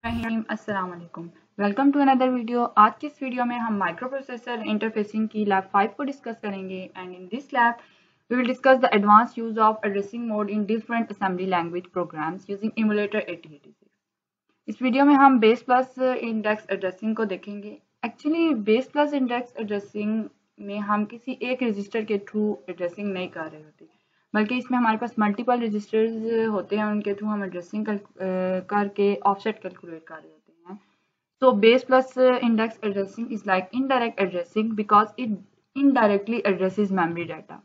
अस्सलाम वालेकुम। Welcome to another video. आज की इस वीडियो में हम माइक्रो प्रोसेसर इंटरफेसिंग की लैब 5 को डिस्कस करेंगे and in this lab we will discuss the advance use of addressing mode in different assembly language programs using emulator 8086। इस वीडियो में हम बेस प्लस इंडेक्स एड्रेसिंग को देखेंगे। Actually base plus index addressing में हम किसी एक रजिस्टर के थ्रू एड्रेसिंग नहीं कर रहे होते, बल्कि इसमें हमारे पास मल्टीपल रजिस्टर्स होते हैं, उनके थ्रू हम एड्रेसिंग करके ऑफसेट कैलकुलेट कर रहे होते हैं। So base plus index addressing is like indirect addressing because it indirectly addresses memory data.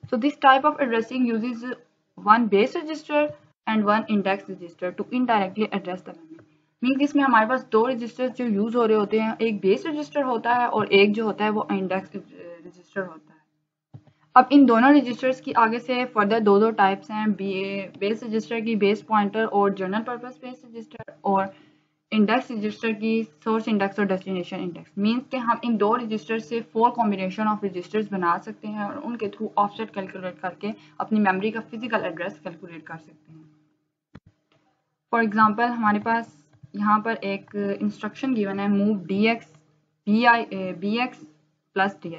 So this type of addressing uses one base register and one index register to indirectly address the memory. Means इसमें हमारे पास दो register जो use हो रहे होते हैं, एक base register होता है और एक जो होता है वो इंडेक्स रजिस्टर होता है। अब इन दोनों रजिस्टर्स की आगे से फर्दर दो टाइप्स हैं, बेस रजिस्टर की बेस पॉइंटर और जनरल पर्पस बेस रजिस्टर, और इंडेक्स रजिस्टर की सोर्स इंडेक्स और डेस्टिनेशन इंडेक्स। मींस कि हम इन दो रजिस्टर से 4 कॉम्बिनेशन ऑफ रजिस्टर्स बना सकते हैं और उनके थ्रू ऑफसेट कैलकुलेट करके अपनी मेमोरी का फिजिकल एड्रेस कैलकुलेट कर सकते हैं। फॉर एग्जांपल हमारे पास यहाँ पर एक इंस्ट्रक्शन गिवन है, move bx plus di।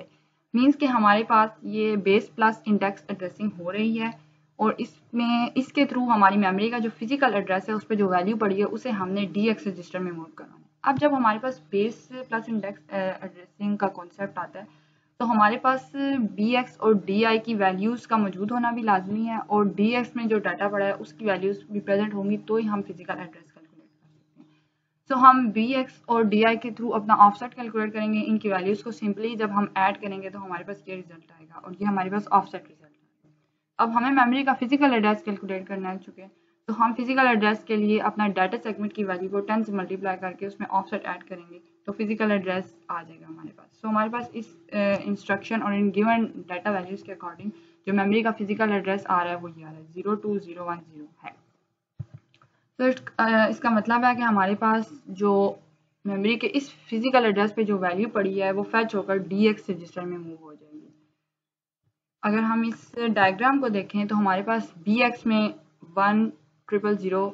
Means कि हमारे पास ये बेस प्लस इंडेक्स एड्रेसिंग हो रही है और इसके थ्रू हमारी मेमोरी का जो फिजिकल एड्रेस है उस पर जो वैल्यू पड़ी है उसे हमने dx रजिस्टर में मूव करना है। अब जब हमारे पास बेस प्लस इंडेक्स एड्रेसिंग का कॉन्सेप्ट आता है तो हमारे पास bx और di की वैल्यूज़ का मौजूद होना भी लाजमी है, और dx में जो डाटा पड़ा है उसकी वैल्यूज़ भी प्रेजेंट होंगी तो ही हम फिजिकल एड्रेस कैलकुलेट कर सकते हैं। सो हम bx और di के थ्रू अपना ऑफसेट कैलकुलेट करेंगे। इनकी वैल्यूज़ को सिंपली जब हम ऐड करेंगे तो हमारे पास ये रिजल्ट आएगा और ये हमारे पास ऑफसेट रिजल्ट आएगा। अब हमें मेमोरी का फिजिकल एड्रेस कैलकुलेट करना है चुके, तो हम फिजिकल एड्रेस के लिए अपना डाटा सेगमेंट की वैल्यू को 10 से मल्टीप्लाई करके उसमें ऑफसेट ऐड करेंगे तो फिजिकल एड्रेस आ जाएगा हमारे पास। सो हमारे पास इस इंस्ट्रक्शन और इन गिवन डाटा वैल्यूज़ के अकॉर्डिंग जो मेमोरी का फिजिकल एड्रेस आ रहा है वो ये आ रहा है 02010 है। तो इसका मतलब है कि हमारे पास जो मेमोरी के इस फिजिकल एड्रेस पे जो वैल्यू पड़ी है वो फैच होकर dx रजिस्टर में मूव हो जाएगी। अगर हम इस डायग्राम को देखें तो हमारे पास bx में 1000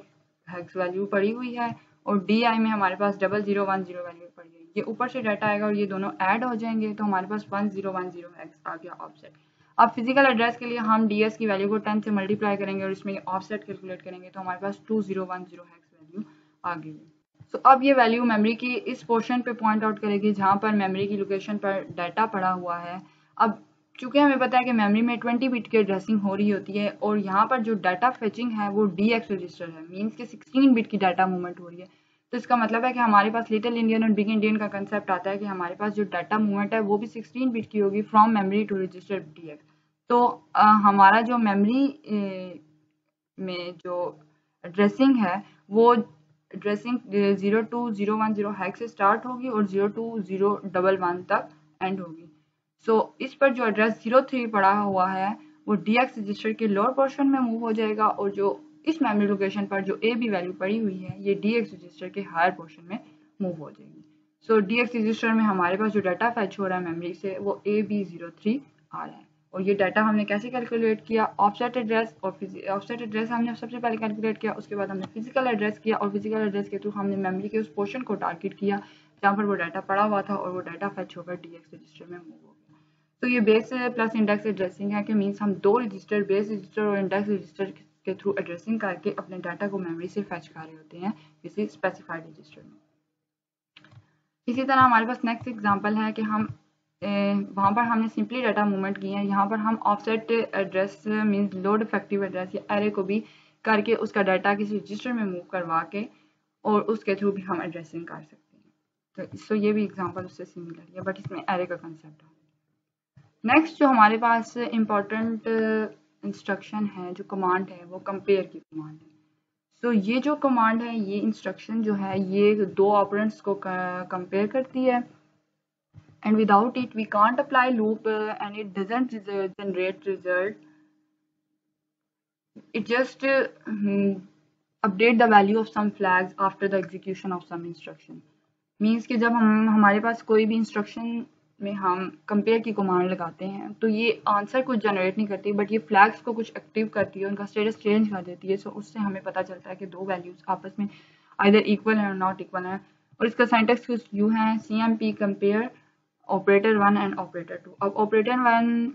हेक्स वैल्यू पड़ी हुई है और di में हमारे पास 0010 वैल्यू पड़ी है। ये ऊपर से डाटा आएगा और ये दोनों ऐड हो जाएंगे तो हमारे पास 1010 हेक्स आ गया ऑफसेट। अब फिजिकल एड्रेस के लिए हम ds की वैल्यू को 10 से मल्टीप्लाई करेंगे और इसमें ऑफसेट कैलकुलेट करेंगे तो हमारे पास 2010 हेक्स वैल्यू आ गई है। तो अब ये वैल्यू मेमोरी की इस पोर्शन पे पॉइंट आउट करेगी जहाँ पर मेमोरी की लोकेशन पर डाटा पड़ा हुआ है। अब चूँकि हमें पता है कि मेमोरी में 20 बिट की एड्रेसिंग हो रही होती है और यहाँ पर जो डाटा फेचिंग है वो dx रजिस्टर है, मीन्स के 16 बिट की डाटा मूवमेंट हो रही है। तो इसका मतलब है कि हमारे पास लिटिल इंडियन और बिग इंडियन का कंसेप्ट आता है कि हमारे पास जो डाटा मूवमेंट है वो भी 16 बिट की होगी from memory to register dx। तो हमारा जो मेमोरी में जो एड्रेसिंग है वो एड्रेसिंग 02010 हैक से स्टार्ट होगी और 02011 तक एंड होगी। सो इस पर जो एड्रेस 03 पड़ा हुआ है वो dx रजिस्टर के लोअर पोर्शन में मूव हो जाएगा और जो इस मेमोरी लोकेशन पर जो AB वैल्यू पड़ी हुई है ये dx रजिस्टर के हायर पोर्शन में मूव हो जाएगी। सो dx रजिस्टर में हमारे पास जो डाटा फैच हो रहा है मेमोरी से वो AB03 आ रहा है और ये डाटा हमने कैसे कैलकुलेट किया, ऑफसेट एड्रेस और ऑफसेट एड्रेस हमने सबसे पहले कैलकुलेट किया, उसके बाद हमने फिजिकल एड्रेस किया और फिजिकल एड्रेस के थ्रू हमने मेमोरी के उस पोर्शन को टारगेट किया जहाँ पर वो डाटा पड़ा हुआ था और वो डाटा फैच होकर dx रजिस्टर में मूव हो गया। तो ये बेस प्लस इंडेक्स एड्रेसिंग है कि मीन्स हम दो रजिस्टर बेस रजिस्टर और इंडेक्स रजिस्टर के थ्रू एड्रेसिंग करके अपने डाटा को मेमोरी से फैच कर रहे होते हैं किसी स्पेसिफाइड रजिस्टर में। इसी तरह हमारे पास नेक्स्ट एग्जांपल है कि हम वहाँ पर हमने सिंपली डाटा मूवमेंट की है, यहाँ पर हम offset address means load effective address या एरे को भी करके उसका डाटा किसी रजिस्टर में मूव करवा के और उसके थ्रू भी हम एड्रेसिंग कर सकते हैं। तो इससे ये भी एग्जांपल उससे सिमिलर है बट इसमें एरे का कंसेप्ट है। नेक्स्ट जो हमारे पास इम्पॉर्टेंट इंस्ट्रक्शन है, जो कमांड है वो कंपेयर की कमांड है। सो ये जो कमांड है, ये इंस्ट्रक्शन जो है ये दो ऑपरेंड्स को कंपेयर करती है and without it we can't apply loop and it doesn't generate result. It just update the value of some flags after the execution of some instruction. Means कि जब हमारे पास कोई भी इंस्ट्रक्शन में हम कंपेयर की कमांड लगाते हैं तो ये आंसर कुछ जनरेट नहीं करती बट ये फ्लैग्स को कुछ एक्टिव करती है, उनका स्टेटस चेंज कर देती है। सो उससे हमें पता चलता है कि दो वैल्यूज़ आपस में आइदर इक्वल है और नॉट इक्वल है। और इसका सिंटैक्स कुछ यूँ है, CMP compare operator 1 and operator 2। अब ऑपरेटर 1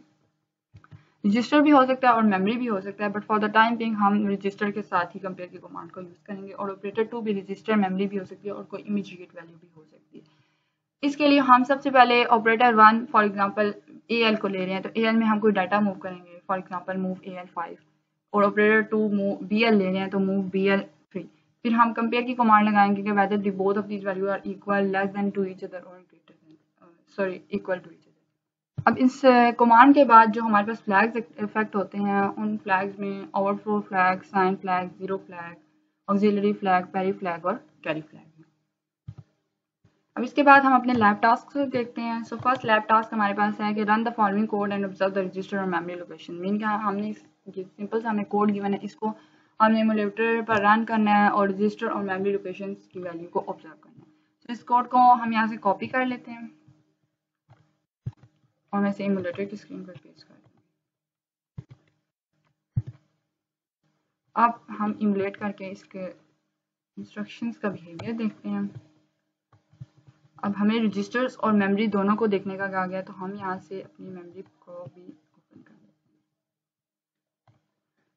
रजिस्टर भी हो सकता है और मेमोरी भी हो सकता है, but for the time being हम रजिस्टर के साथ ही कंपेयर की कमांड को यूज़ करेंगे। और ऑपरेटर 2 भी रजिस्टर, मेमोरी भी हो सकती है और कोई इमीडिएट वैल्यू भी हो सकती है। इसके लिए हम सबसे पहले ऑपरेटर 1 फॉर एग्जांपल AL को ले रहे हैं, तो AL में हम कोई डाटा मूव करेंगे, फॉर एग्जांपल मूव AL5। और ऑपरेटर 2 मूव BL ले रहे हैं, तो मूव BL3। फिर हम कंपेयर की कमांड लगाएंगे कि whether the both of these value are equal, less than to each other और greater than, sorry, equal to each other. अब इस कमांड के बाद जो हमारे पास फ्लैग्स इफेक्ट होते हैं, उन फ्लैग्स में overflow flag, sign flag, zero flag, auxiliary flag, parity flag और कैरी फ्लैग। अब इसके बाद हम अपने लैब टास्क देखते हैं। सो फर्स्ट लैब टास्क हमारे पास है कि run the following code and observe the register और मेमोरी लोकेशन। मीन क्या, हमने सिंपल सा हमें कोड गिवन है, इसको हमने एमुलेटर पर रन करना है और रजिस्टर और मेमोरी लोकेशन की वैल्यू को ऑब्जर्व करना है। तो इस कोड को हम यहाँ से कॉपी कर लेते हैं और मैं इसे एमुलेटर की स्क्रीन पर पेस्ट कर दूँ। अब हम इमुलेट करके इसके इंस्ट्रक्शंस का बिहेवियर देखते हैं। अब हमें रजिस्टर्स और मेमोरी दोनों को देखने का कहा गया, तो हम यहाँ से अपनी मेमोरी को भी ओपन कर लेते हैं।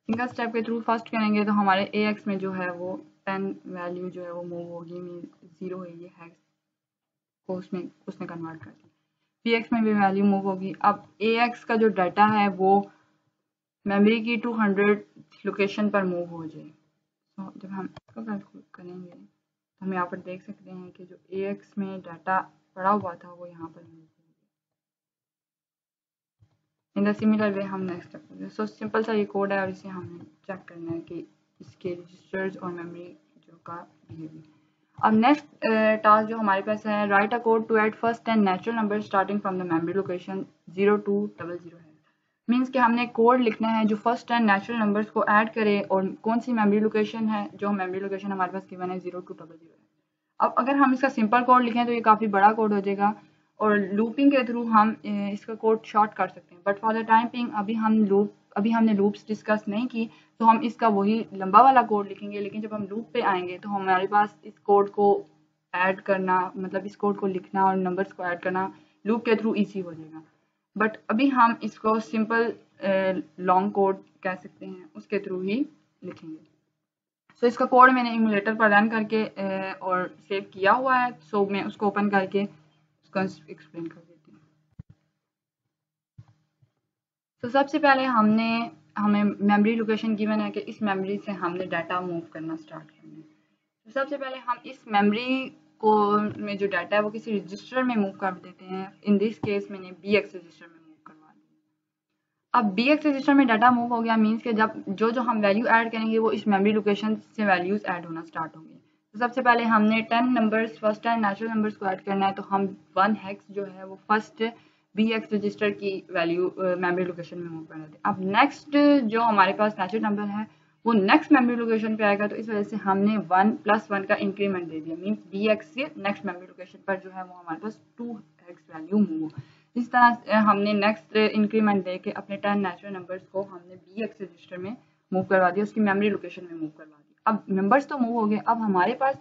सिंगल स्टेप के थ्रू फर्स्ट करेंगे तो हमारे AX में जो है वो 10 वैल्यू जो है वो मूव होगी, मीन 0 है ये हैश को उसने कन्वर्ट कर दिया। BX में भी वैल्यू मूव होगी। अब AX का जो डाटा है वो मेमोरी की 200 लोकेशन पर मूव हो जाए। तो जब हम इसको कैलकुलेट करेंगे तो हम यहाँ पर देख सकते हैं कि जो AX में डाटा पड़ा हुआ था वो यहाँ पर मूव हो गया। इन द सिमिलर वे हम नेक्स्ट स्टेप करेंगे। सो सिंपल सा ये कोड है और इसे हमें चेक करना है कि इसके रजिस्टर्स और मेमोरी जो का बिहेवियर। अब नेक्स्ट टास्क जो हमारे पास है, write a code to add first 10 natural number starting from the memory location 0200 है। मीन्स कि हमने कोड लिखना है जो फर्स्ट 10 नेचुरल नंबर्स को ऐड करे और कौन सी मेमोरी लोकेशन है, जो मेमोरी लोकेशन हमारे पास गिवन है 0200 है। अब अगर हम इसका सिंपल कोड लिखें तो ये काफ़ी बड़ा कोड हो जाएगा और लूपिंग के थ्रू हम इसका कोड शॉर्ट कर सकते हैं, but for the time being अभी हमने लूप्स डिस्कस नहीं की, तो हम इसका वही लंबा वाला कोड लिखेंगे। लेकिन जब हम लूप पे आएंगे तो हमारे पास इस कोड को ऐड करना, मतलब इस कोड को लिखना और नंबर्स को ऐड करना लूप के थ्रू ईजी हो जाएगा। बट अभी हम इसको सिंपल लॉन्ग कोड कह सकते हैं, उसके थ्रू ही लिखेंगे। सो इसका कोड मैंने इमुलेटर पर रन करके और सेव किया हुआ है। सो मैं उसको ओपन करके उसको एक्सप्लेन कर देती हूँ। तो सबसे पहले हमें मेमोरी लोकेशन गिवन है कि इस मेमोरी से हमने डाटा मूव करना स्टार्ट करना है। तो सबसे पहले हम इस मेमोरी को में जो डाटा है वो किसी रजिस्टर में मूव कर देते हैं। इन दिस केस मैंने BX रजिस्टर में मूव करवा दिया। अब BX रजिस्टर में डाटा मूव हो गया, मीन्स कि जब जो हम वैल्यू ऐड करेंगे वो इस मेमोरी लोकेशन से वैल्यूज ऐड होना स्टार्ट होंगे। तो सबसे पहले हमने 10 नंबर्स, फर्स्ट 10 नेचुरल नंबर्स को ऐड करना है, तो हम 1 हेक्स जो है वो फर्स्ट BX रजिस्टर की वैल्यू मेमोरी लोकेशन में मूव करना है। अब नेक्स्ट जो हमारे पास नेचुरल नंबर है वो नेक्स्ट मेमोरी लोकेशन पे आएगा, तो इस वजह से हमने 1+1 का इंक्रीमेंट दे दिया, मीन्स BX से नेक्स्ट मेमोरी लोकेशन पर जो है वो हमारे पास 2 हेक्स वैल्यू मूव हो। इस तरह हमने नेक्स्ट इंक्रीमेंट दे के अपने 10 नेचुरल नंबर्स को हमने BX रजिस्टर में मूव करवा दिया, उसकी मेमोरी लोकेशन में मूव करवा दिया। अब नंबर्स तो मूव हो गए, अब हमारे पास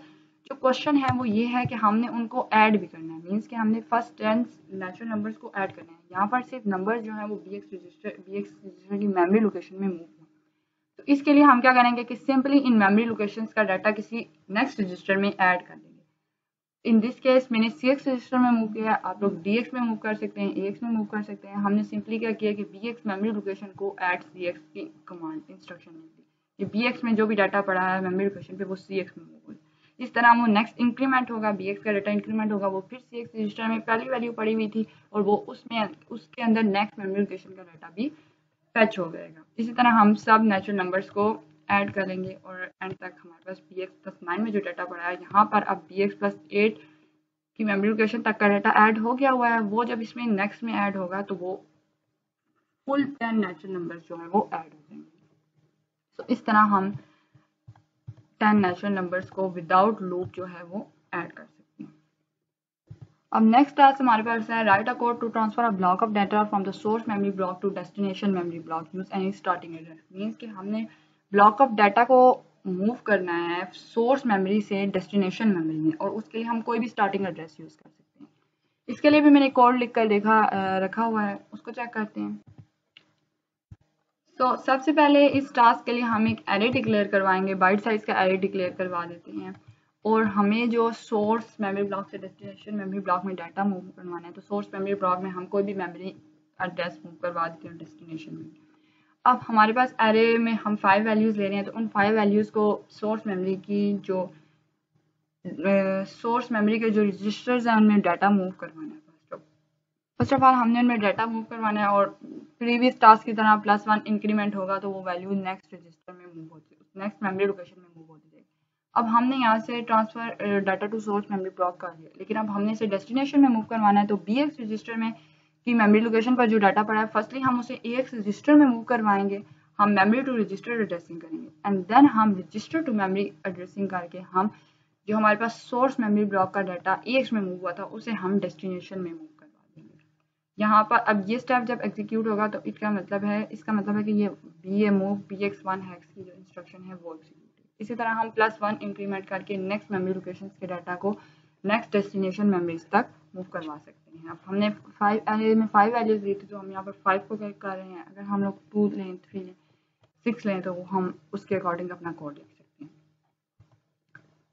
जो क्वेश्चन है वो ये है कि हमने उनको ऐड भी करना है, मीन्स कि हमने फर्स्ट 10 नेचुरल नंबर्स को ऐड करना है। यहाँ पर सिर्फ नंबर जो है वो BX रजिस्टर की मेमोरी लोकेशन में मूव हो। तो इसके लिए हम क्या करेंगे कि सिंपली इन मेमोरी लोकेशंस का डाटा किसी नेक्स्ट रजिस्टर में ऐड कर देंगे। इन दिस केस मैंने CX रजिस्टर में मूव किया, आप लोग DX में मूव कर सकते हैं, AX में मूव कर सकते हैं। हमने सिंपली क्या किया कि BX मेमोरी लोकेशन को ऐड CX की कमांड इंस्ट्रक्शन में दी कि BX में जो भी डाटा पड़ा है मेमोरी लोकेशन पे वो CX में मूव हो। इस तरह वो नेक्स्ट इंक्रीमेंट होगा, BX का डाटा इंक्रीमेंट होगा, वो फिर CX रजिस्टर में पहली वैल्यू पड़ी हुई थी और वो उसके अंदर नेक्स्ट मेमोरी लोकेशन का डाटा भी फैच हो जाएगा। इसी तरह हम सब नेचुरल नंबर्स को ऐड करेंगे और एंड तक हमारे पास BX+9 में जो डाटा पड़ा है, यहाँ पर अब BX+8 की मेमोरी लोकेशन तक का डाटा ऐड हो गया हुआ है। वो जब इसमें नेक्स्ट में ऐड होगा तो वो फुल 10 नेचुरल नंबर्स जो है वो ऐड हो जाएंगे। तो इस तरह हम 10 नेचुरल नंबर्स को विदाउट लूप जो है वो ऐड कर सकते हैं। अब नेक्स्ट टास्क हमारे पास है, write a code to transfer a block of data from the source memory block to destination memory block use any starting address. Means कि हमने ब्लॉक ऑफ डाटा को मूव करना है सोर्स मेमोरी से destination memory में, और उसके लिए हम कोई भी स्टार्टिंग एड्रेस यूज़ कर सकते हैं। इसके लिए भी मैंने कोड लिख कर रखा हुआ है, उसको चेक करते हैं। तो सबसे पहले इस टास्क के लिए हम एक एरे डिक्लेयर करवाएंगे, बाइट साइज का एरे डिक्लेयर करवा देते हैं। और हमें जो सोर्स मेमोरी ब्लॉक से डेस्टिनेशन मेमोरी ब्लॉक में डाटा मूव करवाना है, तो सोर्स मेमोरी ब्लॉक में हम कोई भी मेमोरी एड्रेस मूव करवा देते हैं डेस्टिनेशन में। अब हमारे पास एरे में हम 5 वैल्यूज़ ले रहे हैं, तो उन 5 वैल्यूज़ को सोर्स मेमोरी की जो सोर्स मेमोरी के जो रजिस्टर्स हैं उनमें डाटा मूव करवाना है। फर्स्ट ऑफ ऑल हमने उनमें डाटा मूव करवाना है, और प्रीवियस टास्क की तरह +1 इंक्रीमेंट होगा तो वो वैल्यू नेक्स्ट रजिस्टर में मूव होती है, नेक्स्ट मेमोरी लोकेशन में मूव होती है। अब हमने यहाँ से transfer data to source memory block कर दिया, लेकिन अब हमने इसे डेस्टिनेशन में मूव करवाना है। तो BX रजिस्टर में की मेमोरी लोकेशन पर जो डाटा पड़ा है, फर्स्टली हम उसे AX रजिस्टर में मूव करवाएंगे, हम मेमोरी टू रजिस्टर एड्रेसिंग करेंगे, एंड देन हम रजिस्टर टू मेमोरी एड्रेसिंग करके हम जो हमारे पास सोर्स मेमोरी ब्लॉक का डाटा AX में मूव हुआ था उसे हम डेस्टिनेशन में मूव करवा देंगे। यहाँ पर अब ये स्टेप जब एग्जीक्यूट होगा तो इसका मतलब है कि ये BA मूव BX1 हैक्स की जो इंस्ट्रक्शन है वो एग्जीक्यूट है। इसी तरह हम +1 इंक्रीमेंट करके नेक्स्ट मेमोरी लोकेशंस के डाटा को नेक्स्ट डेस्टिनेशन मेमोरीज तक मूव करवा सकते हैं। अब हमने 5 वैल्यूज दी थी, तो हम यहाँ पर 5 को कर रहे हैं। अगर हम लोग 2 लें, 3 लें, 6 लें, तो हम उसके अकॉर्डिंग अपना कोड लिख सकते हैं।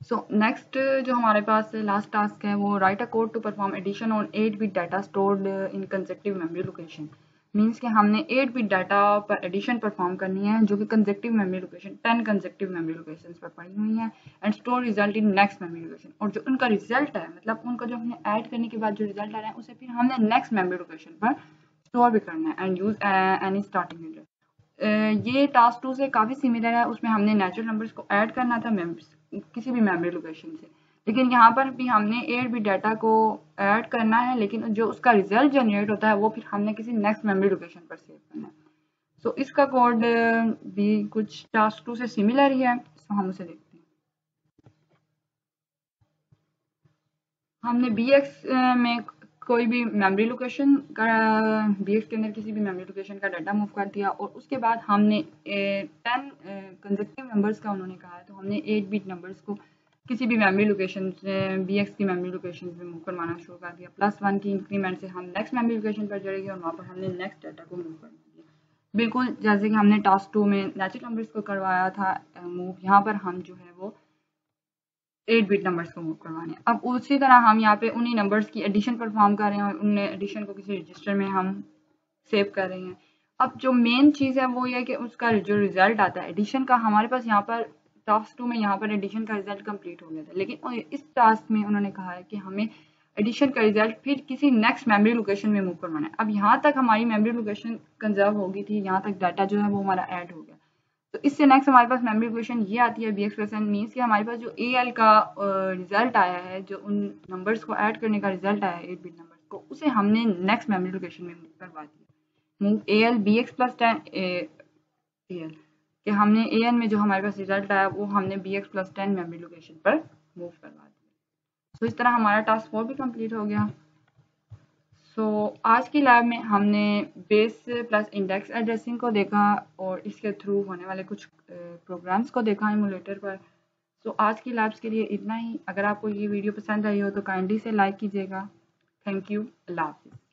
सो नेक्स्ट जो हमारे पास लास्ट टास्क है वो write a code to perform addition on 8 bit data stored in consecutive memory location. Means कि हमने 8 बिट डाटा पर एडिशन परफॉर्म करनी है जो कि consecutive memory location 10 consecutive memory location पर पड़ी हुई है, and store result in next memory location. और जो उनका रिजल्ट है, मतलब उनका जो हमने ऐड करने के बाद जो रिजल्ट आ रहा है उसे फिर हमने नेक्स्ट मेमोरी लोकेशन पर स्टोर भी करना है, and use any starting address. ये टास्क 2 से काफ़ी सिमिलर है, उसमें हमने नेचुरल नंबर्स को ऐड करना था किसी भी मेमोरी लोकेशन से, लेकिन यहाँ पर भी हमने 8 बिट डाटा को ऐड करना है, लेकिन जो उसका रिजल्ट जनरेट होता है वो फिर हमने किसी नेक्स्ट मेमोरी लोकेशन पर सेव करना है। सो इसका कोड भी कुछ टास्क 2 से सिमिलर ही है, सो हम उसे देखते हैं। हमने BX में कोई भी मेमोरी लोकेशन का BX के अंदर किसी भी मेमोरी लोकेशन का डाटा मूव कर दिया, और उसके बाद हमने 10 कंसेक्टिव नंबर्स का उन्होंने कहा है, तो हमने 8 बिट नंबर्स को किसी भी मेमोरी लोकेशन से BX की मेमोरी लोकेशन में मूव करवाना शुरू कर दिया। +1 की इंक्रीमेंट से हम नेक्स्ट मेमोरी लोकेशन पर चढ़ेंगे और वहाँ पर हमने नेक्स्ट डाटा को मूव करवा दिया, बिल्कुल जैसे कि हमने टास्क 2 में नेचुरल नंबर्स को करवाया था मूव। यहाँ पर हम जो है वो 8 बिट नंबर्स को मूव करवाने हैं। अब उसी तरह हम यहाँ पे उन्हीं नंबर्स की एडिशन परफॉर्म कर रहे हैं, और उन एडिशन को किसी रजिस्टर में हम सेव कर रहे हैं। अब जो मेन चीज़ है वो ये है कि उसका जो रिजल्ट आता है एडिशन का, हमारे पास यहाँ पर टास्क 2 में यहाँ पर एडिशन का रिजल्ट कंप्लीट हो गया था, लेकिन इस टास्क में उन्होंने कहा है कि हमें एडिशन का रिजल्ट फिर किसी नेक्स्ट मेमोरी लोकेशन में मूव करवाना है। अब यहाँ तक हमारी मेमोरी लोकेशन कंजर्व होगी थी, यहाँ तक डाटा जो है वो हमारा ऐड हो गया। तो इससे नेक्स्ट हमारे पास मेमोरी लोकेशन ये आती है BX+N, मीन्स कि हमारे पास जो AL का रिजल्ट आया है, जो उन नंबर्स को ऐड करने का रिजल्ट आया है 8 बिट नंबर्स को, उसे हमने नेक्स्ट मेमोरी लोकेशन में मूव करवा दिया। मूव AL BX+10 AL कि हमने AN में जो हमारे पास रिजल्ट आया वो हमने BX+10 मेमोरी लोकेशन पर मूव करवा दिया। तो इस तरह हमारा टास्क 4 भी कंप्लीट हो गया। आज की लैब में हमने बेस प्लस इंडेक्स एड्रेसिंग को देखा, और इसके थ्रू होने वाले कुछ प्रोग्राम्स को देखा एमुलेटर पर। आज की लैब्स के लिए इतना ही। अगर आपको ये वीडियो पसंद आई हो तो काइंडली से लाइक कीजिएगा। Thank you. अल्लाह हाफिज़।